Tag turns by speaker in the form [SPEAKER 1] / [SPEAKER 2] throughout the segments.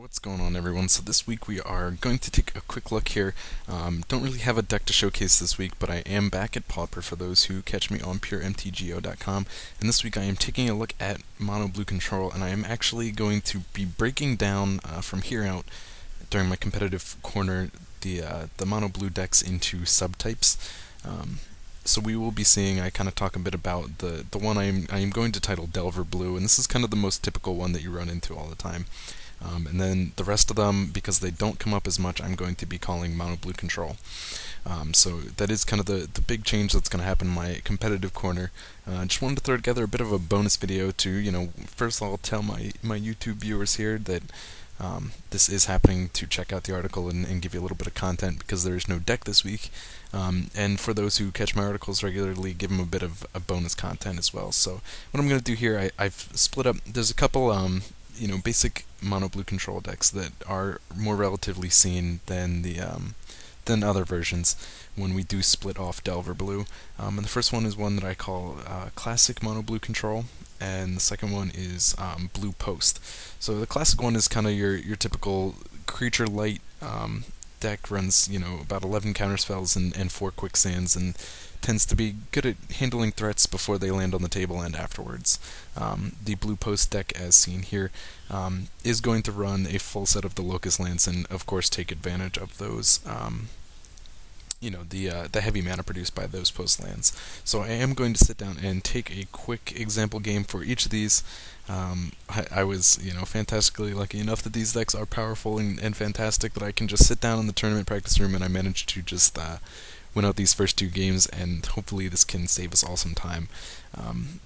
[SPEAKER 1] What's going on, everyone? So this week we are going to take a quick look here. Don't really have a deck to showcase this week, but I am back at Pauper for those who catch me on puremtgo.com. And this week I am taking a look at Mono Blue Control, and I am actually going to be breaking down from here out during my competitive corner the Mono Blue decks into subtypes. So we will be seeing, I kind of talk a bit about the one I am going to title Delver Blue, and this is kind of the most typical one that you run into all the time. And then the rest of them, because they don't come up as much, I'm going to be calling Mono Blue Control. So that is kind of the big change that's going to happen in my competitive corner. I just wanted to throw together a bit of a bonus video to, first of all, tell my YouTube viewers here that this is happening, to check out the article and give you a little bit of content because there is no deck this week. And for those who catch my articles regularly, give them a bit of a bonus content as well. So what I'm going to do here, I've split up, there's a couple basic Mono Blue Control decks that are more relatively seen than than other versions when we do split off Delver Blue. And the first one is one that I call Classic Mono Blue Control, and the second one is Blue Post. So the classic one is kind of your typical creature light deck, runs about 11 counterspells and 4 quicksands, and tends to be good at handling threats before they land on the table and afterwards. The Blue Post deck, as seen here, is going to run a full set of the Locust lands and, of course, take advantage of those, the heavy mana produced by those post lands. So I am going to sit down and take a quick example game for each of these. I was, fantastically lucky enough that these decks are powerful and fantastic that I can just sit down in the tournament practice room and I managed to just win out these first 2 games, and hopefully this can save us all some time.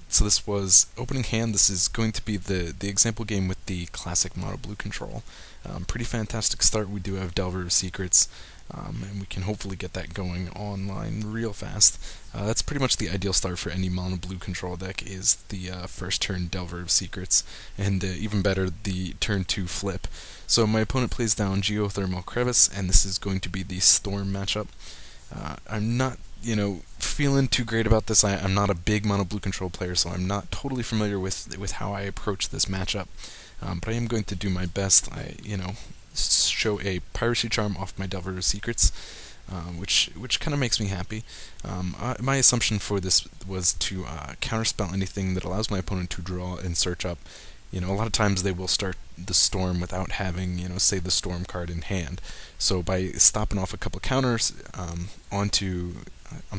[SPEAKER 1] So this was opening hand. This is going to be the example game with the classic Mono Blue Control. Pretty fantastic start. We do have Delver of Secrets, and we can hopefully get that going online real fast. That's pretty much the ideal start for any Mono Blue Control deck, is the first turn Delver of Secrets, and even better, the turn 2 flip. So my opponent plays down Geothermal Crevice, and this is going to be the Storm matchup. I'm not, feeling too great about this. I'm not a big Mono Blue Control player, so I'm not totally familiar with how I approach this matchup. But I am going to do my best. I, show a Piracy Charm off my Delver of Secrets, which kind of makes me happy. My assumption for this was to counterspell anything that allows my opponent to draw and search up. A lot of times they will start the Storm without having, say, the Storm card in hand. So by stopping off a couple counters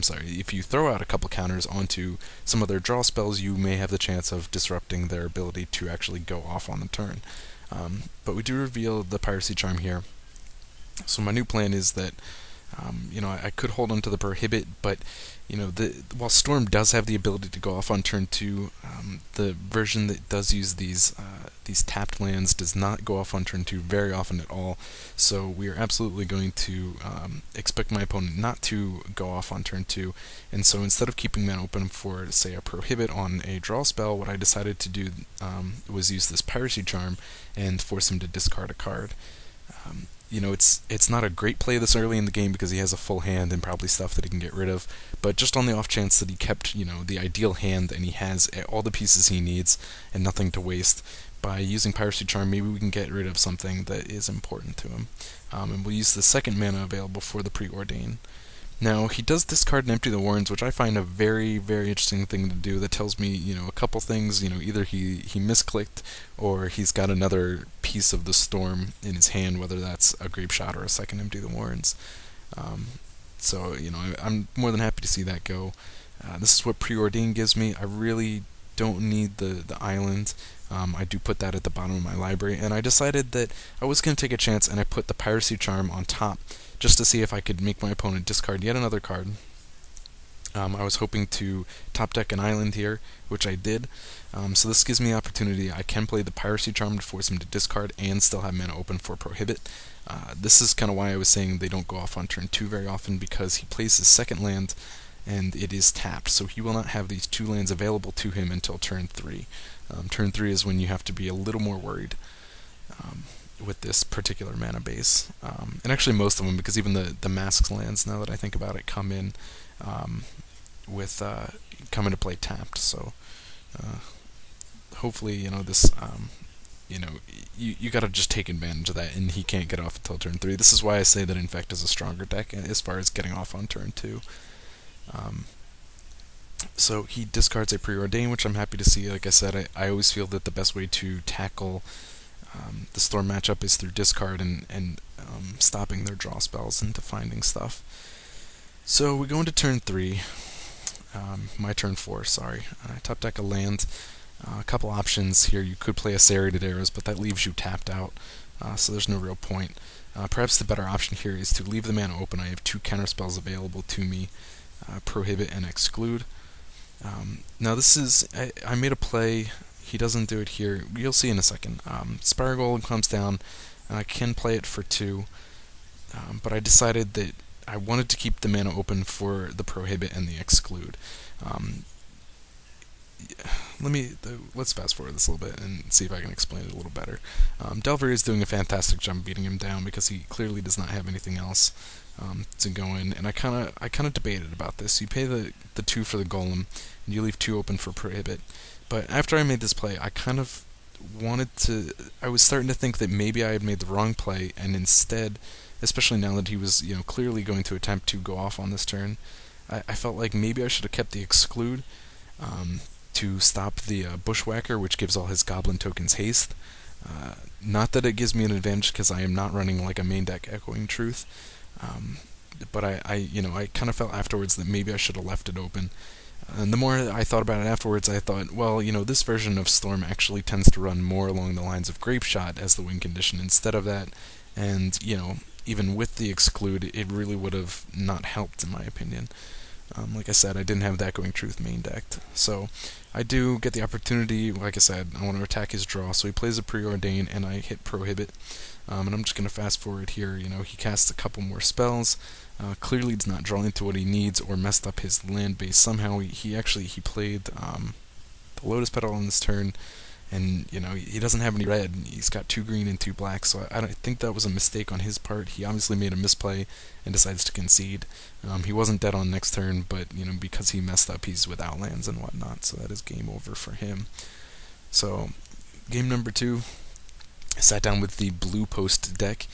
[SPEAKER 1] if you throw out a couple counters onto some of their draw spells, you may have the chance of disrupting their ability to actually go off on the turn. But we do reveal the Piracy Charm here. So my new plan is that I could hold on to the Prohibit, but while Storm does have the ability to go off on turn 2, the version that does use these tapped lands does not go off on turn 2 very often at all. So we are absolutely going to expect my opponent not to go off on turn 2. And so instead of keeping that open for, say, a Prohibit on a draw spell, what I decided to do was use this Piracy Charm and force him to discard a card. It's not a great play this early in the game because he has a full hand and probably stuff that he can get rid of, but just on the off chance that he kept, the ideal hand and he has all the pieces he needs and nothing to waste, by using Piracy Charm, maybe we can get rid of something that is important to him. And we'll use the second mana available for the Preordain. Now, he does discard and empty the Warrens, which I find a very, very interesting thing to do. That tells me, a couple things. Either he misclicked, or he's got another piece of the Storm in his hand, whether that's a Grape Shot or a second Empty the Warrens. I'm more than happy to see that go. This is what Preordain gives me. I really don't need the island. I do put that at the bottom of my library, and I decided that I was going to take a chance, and I put the Piracy Charm on top, just to see if I could make my opponent discard yet another card. I was hoping to top deck an island here, which I did. So this gives me the opportunity. I can play the Piracy Charm to force him to discard and still have mana open for Prohibit. This is kind of why I was saying they don't go off on turn 2 very often, because he plays his second land and it is tapped, so he will not have these 2 lands available to him until turn 3. Turn 3 is when you have to be a little more worried with this particular mana base. And actually most of them, because even the Masks lands, now that I think about it, come into play tapped. So hopefully, this you gotta just take advantage of that, and he can't get off until turn 3. This is why I say that Infect is a stronger deck as far as getting off on turn 2. So he discards a Preordain, which I'm happy to see. Like I said, I always feel that the best way to tackle the Storm matchup is through discard and stopping their draw spells and finding stuff. So we go into turn 3. My turn 4, sorry. Top deck a land. A couple options here. You could play a Serrated Arrows, but that leaves you tapped out, so there's no real point. Perhaps the better option here is to leave the mana open. I have 2 counterspells available to me, Prohibit and Exclude. Now this is, I made a play. He doesn't do it here. You'll see in a second. Spiral Golem comes down, and I can play it for 2, but I decided that I wanted to keep the mana open for the Prohibit and the Exclude. Let's fast forward this a little bit and see if I can explain it a little better. Delver is doing a fantastic job beating him down because he clearly does not have anything else to go in, and I kind of debated about this. You pay the 2 for the Golem, and you leave 2 open for Prohibit. But after I made this play, I was starting to think that maybe I had made the wrong play, and instead, especially now that he was clearly going to attempt to go off on this turn, I felt like maybe I should have kept the Exclude to stop the Bushwhacker, which gives all his Goblin tokens haste. Not that it gives me an advantage because I am not running like a main deck Echoing Truth, but I kind of felt afterwards that maybe I should have left it open. And the more I thought about it afterwards, I thought, well, this version of Storm actually tends to run more along the lines of Grape Shot as the win condition instead of that, and even with the Exclude, it really would have not helped in my opinion. Like I said, I didn't have that Echoing Truth main decked. So I do get the opportunity, like I said, I want to attack his draw, so he plays a Preordain, and I hit Prohibit. And I'm just going to fast forward here. He casts a couple more spells. Clearly does not draw into what he needs or messed up his land base. Somehow he played the Lotus Petal on this turn, and he doesn't have any red. He's got 2 green and 2 black, so I don't think that was a mistake on his part. He obviously made a misplay and decides to concede. He wasn't dead on next turn, but because he messed up, he's without lands and whatnot, so that is game over for him. So game number 2, I sat down with the Blue Post deck.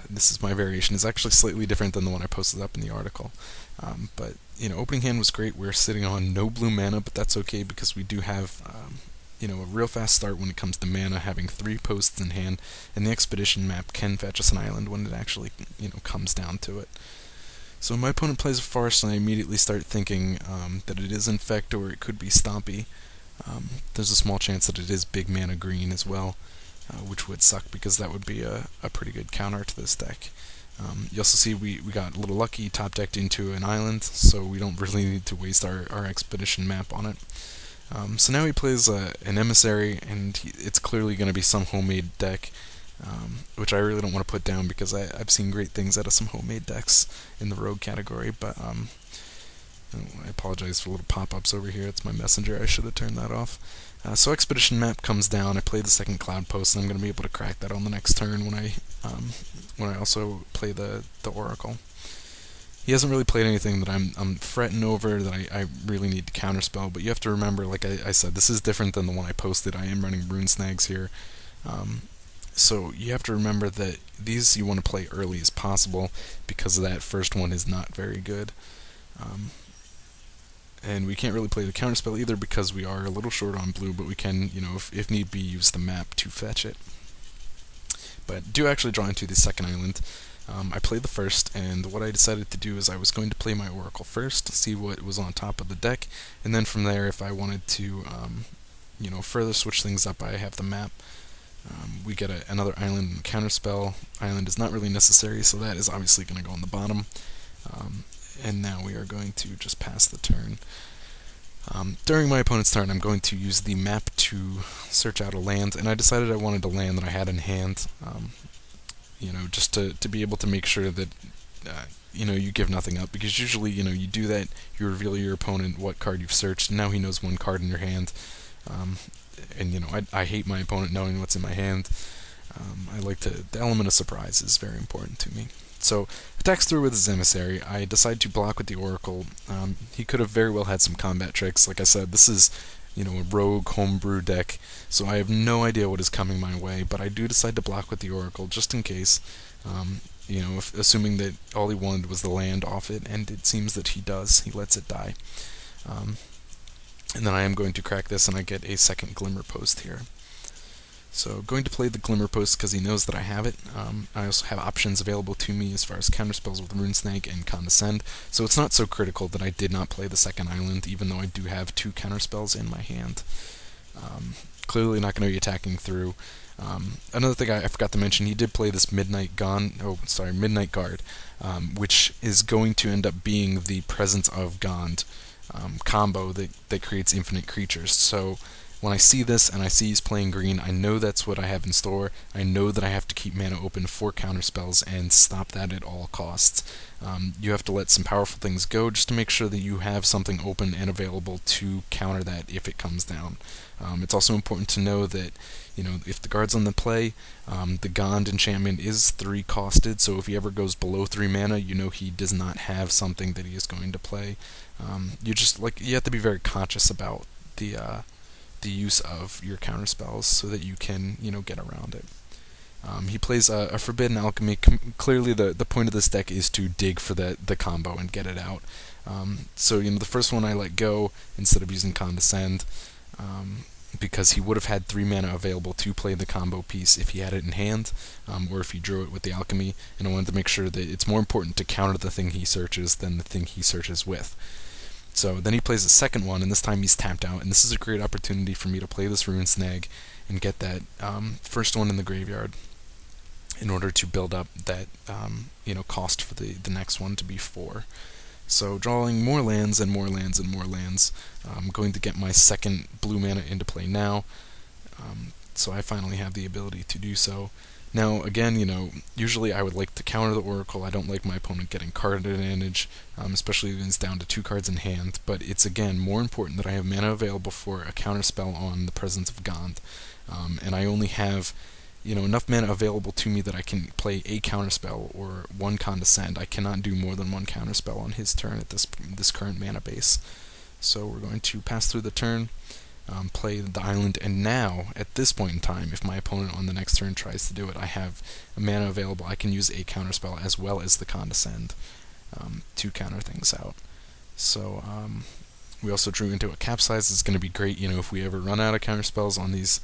[SPEAKER 1] This is my variation. It's actually slightly different than the one I posted up in the article. But opening hand was great. We're sitting on no blue mana, but that's okay because we do have a real fast start when it comes to mana, having 3 posts in hand, and the Expedition map can fetch us an island when it actually comes down to it. So my opponent plays a Farce, and I immediately start thinking that it is Infect or it could be Stompy. There's a small chance that it is big mana green as well, which would suck because that would be a pretty good counter to this deck. You also see we got a little lucky, top decked into an island, so we don't really need to waste our Expedition map on it. So now he plays an Emissary, and it's clearly going to be some homemade deck, which I really don't want to put down because I've seen great things out of some homemade decks in the Rogue category, but I apologize for little pop-ups over here. It's my messenger. I should have turned that off. So Expedition map comes down. I play the second Cloud Post, and I'm going to be able to crack that on the next turn when I also play the Oracle. He hasn't really played anything that I'm fretting over that I really need to counterspell, but you have to remember, like I said, this is different than the one I posted. I am running Rune Snags here. So you have to remember that these you want to play early as possible because that first one is not very good. And we can't really play the counterspell either because we are a little short on blue, but we can, if need be, use the map to fetch it. But do actually draw into the second island. I played the first, and what I decided to do is I was going to play my Oracle first, see what was on top of the deck, and then from there, if I wanted to, further switch things up, I have the map. We get another island and counterspell. Island is not really necessary, so that is obviously going to go on the bottom. And now we are going to just pass the turn. During my opponent's turn, I'm going to use the map to search out a land, and I decided I wanted a land that I had in hand. Just to be able to make sure that, you give nothing up, because usually, you do that, you reveal your opponent what card you've searched, and now he knows one card in your hand, and, I hate my opponent knowing what's in my hand. The element of surprise is very important to me. So, attacks through with his Emissary. I decide to block with the Oracle. He could have very well had some combat tricks. Like I said, this is a rogue homebrew deck, so I have no idea what is coming my way, but I do decide to block with the Oracle just in case, assuming that all he wanted was the land off it, and it seems that he does. He lets it die. And then I am going to crack this, and I get a second Glimmer Post here. So going to play the Glimmer Post because he knows that I have it. I also have options available to me as far as counterspells with Rune Snag and Condescend, so it's not so critical that I did not play the second island, even though I do have 2 counterspells in my hand. Clearly not going to be attacking through. Another thing I forgot to mention, he did play this Midnight Guard, which is going to end up being the Presence of Gond combo that creates infinite creatures. So when I see this and I see he's playing green, I know that's what I have in store. I know that I have to keep mana open for counterspells and stop that at all costs. You have to let some powerful things go just to make sure that you have something open and available to counter that if it comes down. It's also important to know that, if the guard's on the play, the Gond enchantment is 3 costed, so if he ever goes below 3 mana, he does not have something that he is going to play. You have to be very conscious about the use of your counterspells so that you can, get around it. He plays a Forbidden Alchemy. Clearly, the point of this deck is to dig for the combo and get it out. So, the first one I let go instead of using Condescend, because he would have had 3 mana available to play the combo piece if he had it in hand, or if he drew it with the Alchemy, and I wanted to make sure that it's more important to counter the thing he searches than the thing he searches with. So then he plays the second one, and this time he's tapped out, and this is a great opportunity for me to play this Rune Snag and get that first one in the graveyard in order to build up that cost for the next one to be 4. So drawing more lands and more lands and more lands. I'm going to get my second blue mana into play now, so I finally have the ability to do so. Now, again, usually I would like to counter the Oracle. I don't like my opponent getting card advantage, especially when it's down to 2 cards in hand, but it's, again, more important that I have mana available for a counterspell on the Presence of Gond, and I only have enough mana available to me that I can play a counterspell or 1 Condescend. I cannot do more than 1 counterspell on his turn at this current mana base. So we're going to pass through the turn, play the island, and now, at this point in time, if my opponent on the next turn tries to do it, I have a mana available. I can use a counterspell as well as the Condescend to counter things out. So we also drew into a Capsize. It's going to be great, if we ever run out of counterspells on these.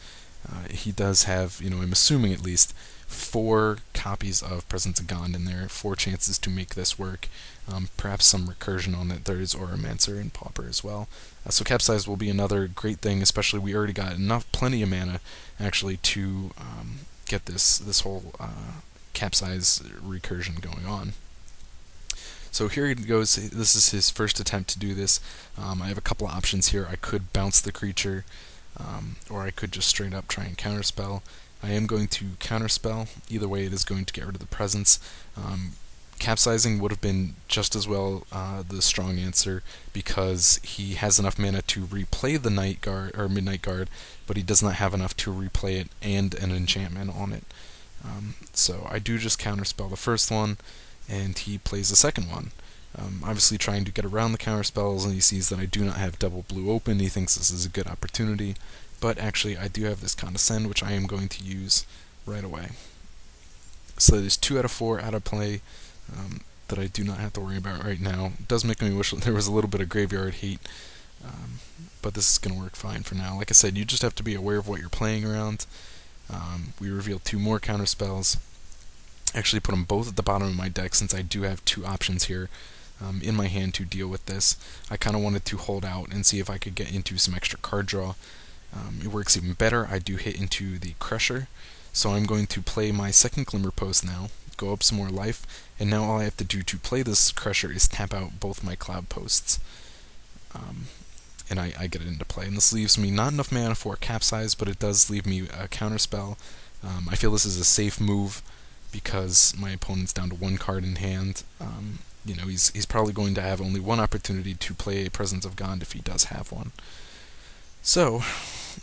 [SPEAKER 1] He does have, I'm assuming at least 4 copies of Presence of Gond in there, 4 chances to make this work. Perhaps some recursion on it. There is Auramancer and Pauper as well. So Capsize will be another great thing, especially we already got plenty of mana actually to get this whole Capsize recursion going on. So here he goes. This is his first attempt to do this. I have a couple of options here. I could bounce the creature, or I could just straight up try and counterspell. I am going to counterspell. Either way, it is going to get rid of the presence. Capsizing would have been just as well the strong answer, because he has enough mana to replay the Night Guard or Midnight Guard, but he does not have enough to replay it and an enchantment on it. So I do just counterspell the first one, and he plays the second one. Obviously trying to get around the counterspells, and he sees that I do not have double blue open. He thinks this is a good opportunity, but actually I do have this Condescend, which I am going to use right away. So there's 2 out of 4 out of play that I do not have to worry about right now. It does make me wish there was a little bit of graveyard hate, but this is going to work fine for now. Like I said, you just have to be aware of what you're playing around. We revealed 2 more counterspells. Actually put them both at the bottom of my deck, since I do have 2 options here in my hand to deal with this. I kind of wanted to hold out and see if I could get into some extra card draw. It works even better. I do hit into the Crusher, so I'm going to play my second Glimmer Post now, go up some more life, and now all I have to do to play this Crusher is tap out both my Cloud Posts, and I get it into play. And this leaves me not enough mana for a Capsize, but it does leave me a counterspell. I feel this is a safe move, because my opponent's down to 1 card in hand. He's probably going to have only 1 opportunity to play a Presence of Gond if he does have one. So,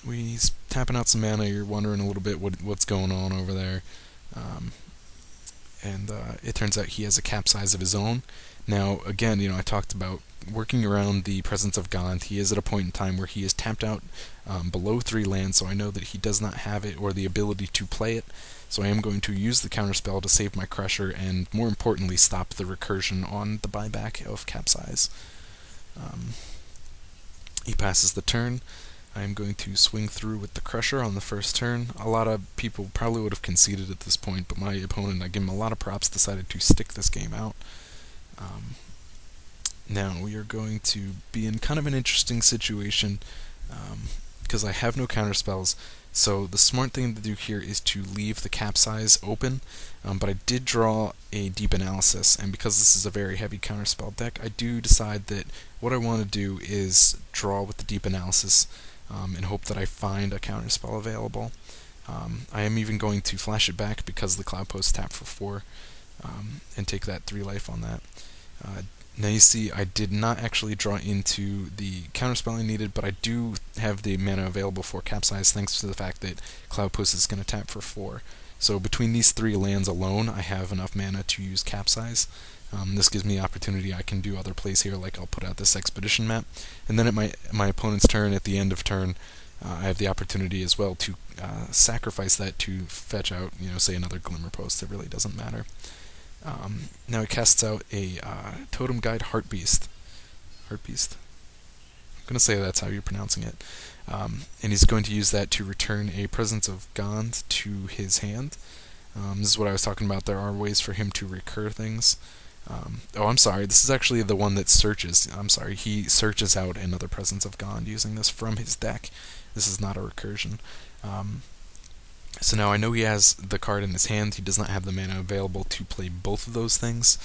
[SPEAKER 1] he's tapping out some mana. You're wondering a little bit what's going on over there. And it turns out he has a Capsize of his own. Now, again, I talked about working around the presence of Gond. He is at a point in time where he is tapped out below 3 lands, so I know that he does not have it or the ability to play it. So I am going to use the counterspell to save my Crusher and, more importantly, stop the recursion on the buyback of Capsize. He passes the turn. I am going to swing through with the Crusher on the first turn. A lot of people probably would have conceded at this point, but my opponent, I give him a lot of props, decided to stick this game out. Now we are going to be in kind of an interesting situation because I have no counterspells. So the smart thing to do here is to leave the Capsize open, but I did draw a Deep Analysis, and because this is a very heavy counterspell deck, I do decide that what I want to do is draw with the Deep Analysis and hope that I find a counterspell available. I am even going to flash it back because the Cloud Post tap for 4 and take that 3 life on that. Now you see I did not actually draw into the counterspell I needed, but I do have the mana available for Capsize thanks to the fact that Cloud Post is going to tap for 4. So between these 3 lands alone, I have enough mana to use Capsize. This gives me the opportunity. I can do other plays here, like I'll put out this Expedition map, and then at my opponent's turn, at the end of turn, I have the opportunity as well to sacrifice that to fetch out, say another Glimmer Post. It really doesn't matter. Now he casts out a Totem Guide Heartbeast. Heartbeast? I'm going to say that's how you're pronouncing it. And he's going to use that to return a Presence of Gond to his hand. This is what I was talking about. There are ways for him to recur things. Oh, I'm sorry. This is actually the one that searches. I'm sorry. He searches out another Presence of Gond using this from his deck. This is not a recursion. So now I know he has the card in his hand. He does not have the mana available to play both of those things.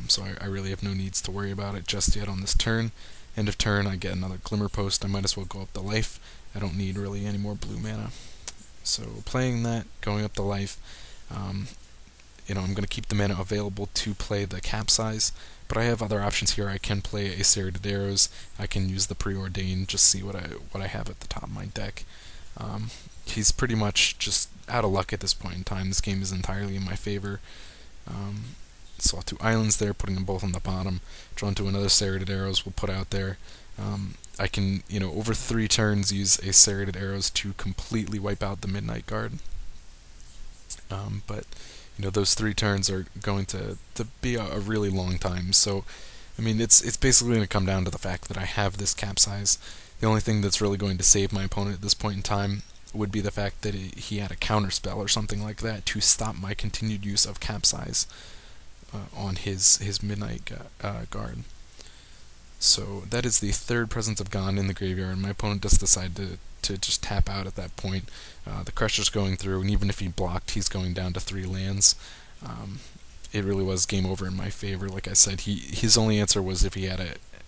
[SPEAKER 1] So I really have no needs to worry about it just yet on this turn. End of turn, I get another Glimmer Post. I might as well go up the life. I don't need really any more blue mana. So playing that, going up the life, I'm going to keep the mana available to play the Capsize, but I have other options here. I can play a Serrated Arrows. I can use the Preordain, just see what I have at the top of my deck. He's pretty much just out of luck at this point in time. This game is entirely in my favor. Saw 2 islands there, putting them both on the bottom. Drawn to another Serrated Arrows we'll put out there. I can, over 3 turns use a Serrated Arrows to completely wipe out the Midnight Guard. But those 3 turns are going to be a really long time. So, it's basically going to come down to the fact that I have this Capsize. The only thing that's really going to save my opponent at this point in time would be the fact that he had a counterspell or something like that to stop my continued use of Capsize on his Midnight Guard. So that is the 3rd Presence of Gond in the graveyard, and my opponent does decide to just tap out at that point. The Crusher's going through, and even if he blocked, he's going down to 3 lands. It really was game over in my favor. Like I said, his only answer was if he had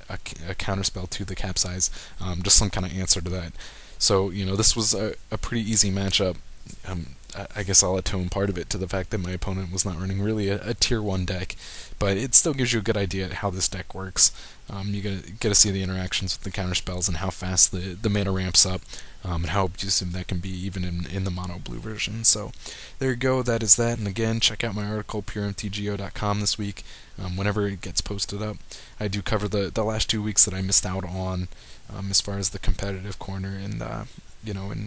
[SPEAKER 1] a counterspell to the Capsize, just some kind of answer to that. So, this was a pretty easy matchup. I guess I'll atone part of it to the fact that my opponent was not running really a tier 1 deck, but it still gives you a good idea at how this deck works. You get to see the interactions with the counterspells and how fast the mana ramps up, and how abusive that can be even in the mono blue version. So there you go, that is that. And again, check out my article, puremtgo.com this week, whenever it gets posted up. I do cover the last 2 weeks that I missed out on as far as the competitive corner, and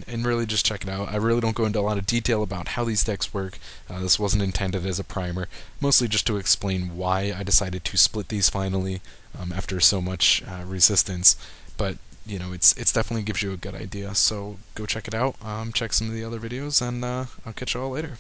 [SPEAKER 1] and really just check it out. I really don't go into a lot of detail about how these decks work. This wasn't intended as a primer, mostly just to explain why I decided to split these finally after so much resistance. But it's definitely gives you a good idea. So go check it out. Check some of the other videos, and I'll catch you all later.